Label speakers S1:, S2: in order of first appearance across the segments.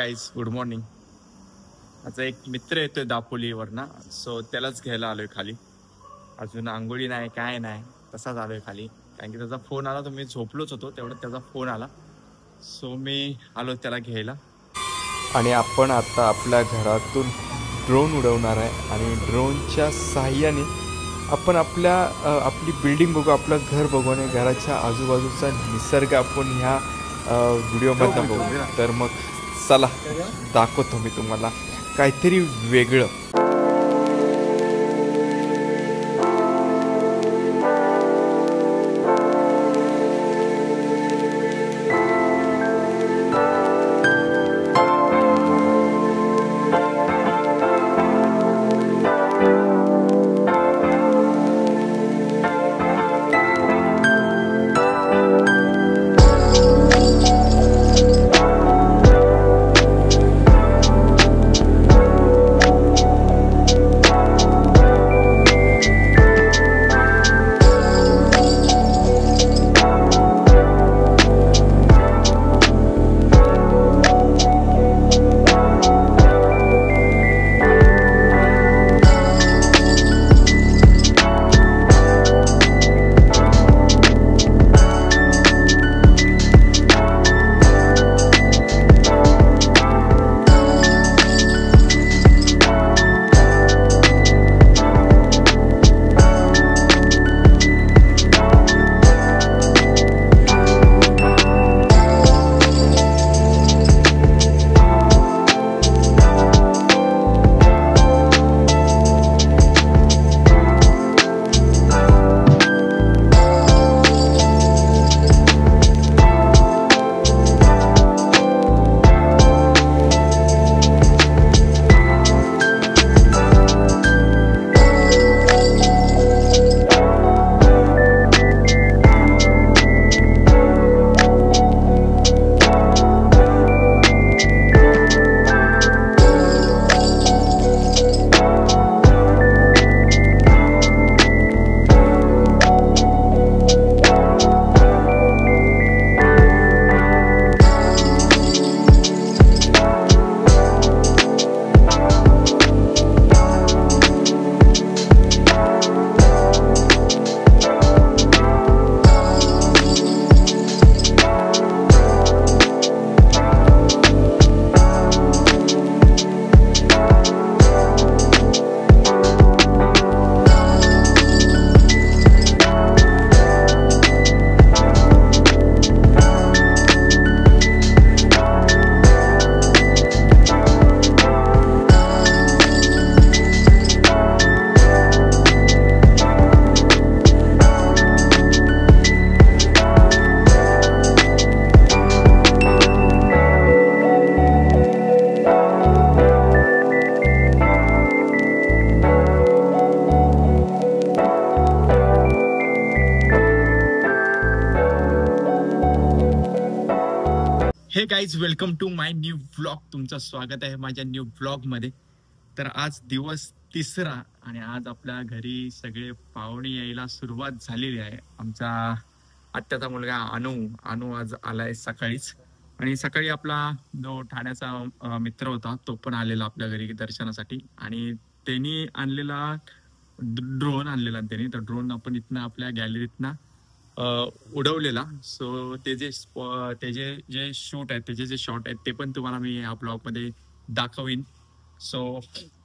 S1: Guys, good morning. माझा एक मित्र येतोय दापोलीवरना, सो त्यालाच घ्यायला आलोय खाली. अजून आंघोळी नाही, काय नाही, तसाच आलोय खाली. कारण की त्याचा फोन आला, तर मी झोपलोच होतो, तेवढ्यात त्याचा फोन आला, सो मी आलो त्याला घ्यायला. आणि आपण आता आपल्या घरातून ड्रोन उडवणार आहे आणि ड्रोनच्या साहाय्याने आपण आपली बिल्डिंग बघू, आपलं घर बघू आणि घराच्या आजूबाजूचा निसर्ग आपण ह्या व्हिडिओमध्ये बघू. तर मग चला दाखवतो मी तुम्हाला काहीतरी वेगळं. Hey guys, welcome to my new vlog. तुमचं स्वागत आहे माझ्या न्यू व्लॉगमध्ये. तर आज दिवस 3रा आणि आज आपल्या घरी सगळे पाहुणे यायला सुरुवात झालेली आहे. आमचा आत्याचा मुलगा अनु आज आलाय सकाळीच. आणि सकाळी आपला जो ठाण्याचा मित्र होता तो पण आलेला आपल्या घरी दर्शनासाठी. आणि त्यांनी आणलेला ड्रोन आणलेला त्यांनी. तर ड्रोन आपण इथनं आपल्या गॅलरीतनं उडवलेला. सो त्याचे जे शूट आहेत, त्याचे जे शॉट आहेत, ते पण तुम्हाला मी या ब्लॉग मध्ये दाखवीन. सो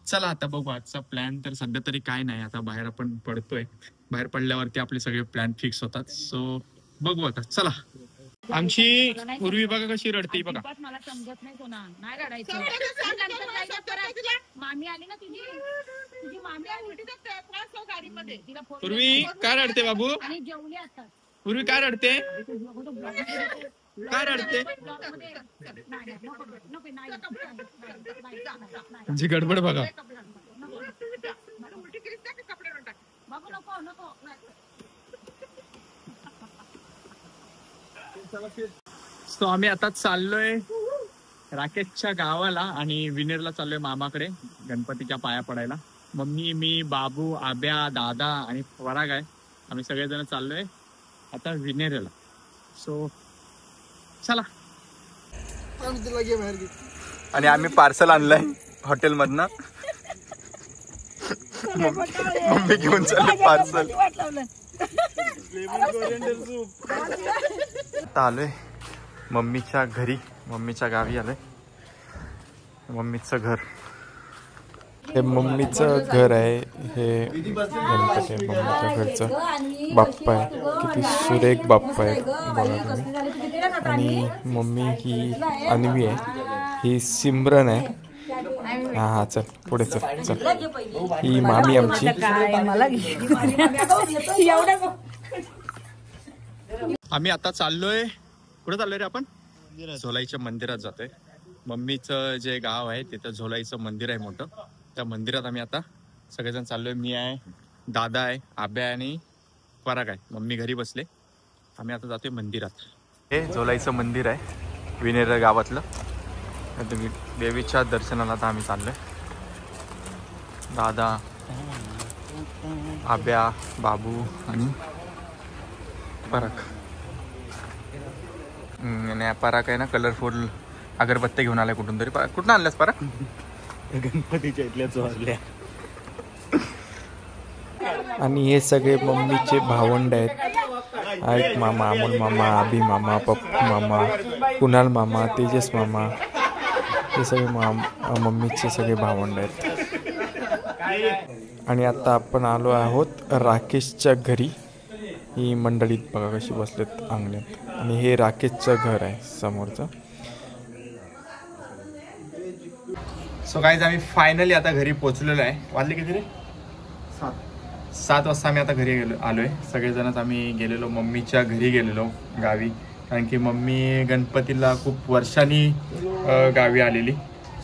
S1: चला आता बघू आजचा प्लॅन. तर सध्या तरी काय नाही, आता बाहेर आपण पडतोय. बाहेर पडल्यावरती आपले सगळे प्लॅन फिक्स होतात. सो बघू आता, चला. आमची पूर्वी बघा कशी रडते बघा.
S2: मला समजत नाही कोणा नाही रडायचं. मामी आली ना तुझी मामी आली गाडीमध्ये.
S1: पूर्वी काय रडते बाबू?
S2: आणि जेवली आता.
S1: पूर्वी काय रडते? काय रडते? जी गडबड बघा. सो आम्ही आता चाललोय राकेशच्या गावाला आणि विनेरला चाललोय मामाकडे गणपतीच्या पाया पडायला. मम्मी, मी, बाबू, आब्या, दादा आणि पराग आहे. आम्ही सगळेजण चाललोय आता विनेरला. सो चला. आणि आम्ही पार्सल आणलंय हॉटेलमधनं. मम्मी घेऊन चालले पार्सल. आता आलोय मम्मीच्या घरी, मम्मीच्या गावी आलोय. मम्मीचं घर, हे मम्मीचं घर आहे. हे गणपती आहे मम्मीच्या घरचं. बाप्पा आहे, किती सुरेख बाप्पा आहे बघा तुम्ही. आणि मम्मी ही अन्वी आहे, ही सिमरन आहे. हा हा चल पुढे चल चल. ही मामी आमची. आम्ही आता चाललोय, कुठे चाललोय रे आपण? झोलाईच्या मंदिरात जातोय. मम्मीचं जे गाव आहे तिथं झोलाईचं मंदिर आहे मोठं. त्या मंदिरात आम्ही आता सगळेजण चाललोय. मी आहे, दादा आहे, आब्या आहे आणि पराग आहे. मम्मी घरी बसले. आम्ही आता जातोय मंदिरात. हे झोलाईचं मंदिर आहे विनेर गावातलं. देवीच्या दर्शनाला आता आम्ही चाललोय. दादा, आब्या, बाबू आणि पराग. आणि पराग आहे ना कलरफुल अगरबत्त्या घेऊन आलाय कुठून तरी. कुठून आणल्यास पराग?
S3: गणपतीच्या इथल्या चोरल्या.
S4: आणि हे सगळे मम्मीचे भावंड आहेत. आईक मामा, अमोल मामा, अभि मामा, पप्पू मामा, कुणाल मामा, तेजस मामा, हे सगळे मम्मीचे सगळे भावंड आहेत. आणि आता आपण आलो आहोत राकेशच्या घरी. ही मंडळीत बघा कशी बसलेत अंगणात. आणि हे राकेशचं घर आहे समोरचं.
S1: सो गाईज आम्ही फायनली आता घरी पोहोचलेलो आहे. वाजले किती रे? 7 वाजता आम्ही आता घरी आलोय. सगळेजणच आम्ही गेलेलो, मम्मीच्या घरी गेलेलो गावी. कारण की मम्मी गणपतीला खूप वर्षांनी गावी आलेली.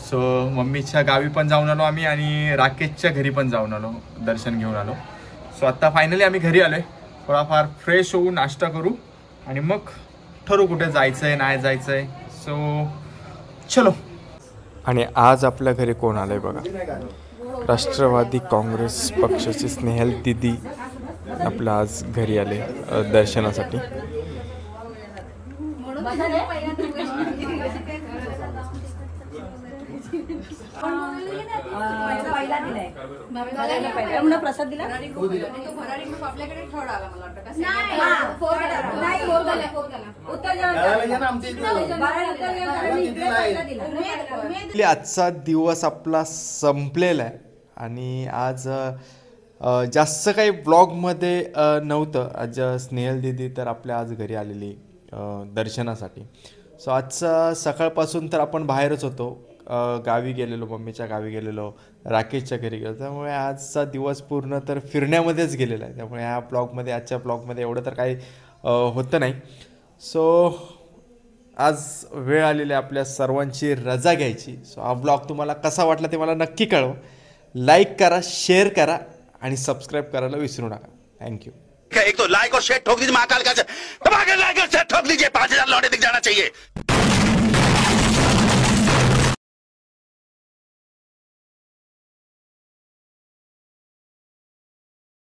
S1: सो मम्मीच्या गावी पण जाऊन आलो आम्ही आणि राकेशच्या घरी पण जाऊन आलो, दर्शन घेऊन आलो. सो आता फायनली आम्ही घरी आलोय. थोडाफार फ्रेश होऊ, नाश्ता करू आणि मग ठरवू कुठे जायचंय नाही जायचंय. सो चलो.
S4: आणि आज आपल्या घरी कोण आलंय बघा. राष्ट्रवादी काँग्रेस पक्षाची स्नेहल दिदी आपल्या आज घरी आले दर्शनासाठी.
S2: प्रसाद दिला
S4: आजचा दिवस आपला संपलेला आहे. आणि आज जास्त काही ब्लॉगमध्ये नव्हतं. आज स्नेहल दिदी तर आपल्या आज घरी आलेली दर्शनासाठी. सो आजचा सकाळपासून तर आपण बाहेरच होतो, गावी गेलेलो, मम्मीच्या गावी गेलेलो, राकेशच्या घरी गेलो. त्यामुळे आजचा दिवस पूर्ण तर फिरण्यामध्येच गेलेला आहे. त्यामुळे ह्या ब्लॉगमध्ये, आजच्या ब्लॉगमध्ये एवढं तर काही होतं नाही. सो आज वेळ आलेली आहे आपल्या सर्वांची रजा घ्यायची. सो हा ब्लॉग तुम्हाला कसा वाटला ते मला नक्की कळवा. लाईक करा, शेअर करा आणि सबस्क्राईब करायला विसरू नका. थँक्यू.
S5: एक तो लाइक और शेयर ठोक दीजिए, महाकाल का दबा के लाइक और शेयर ठोक दीजिए. 5000 लौटे दिख जाना चाहिए.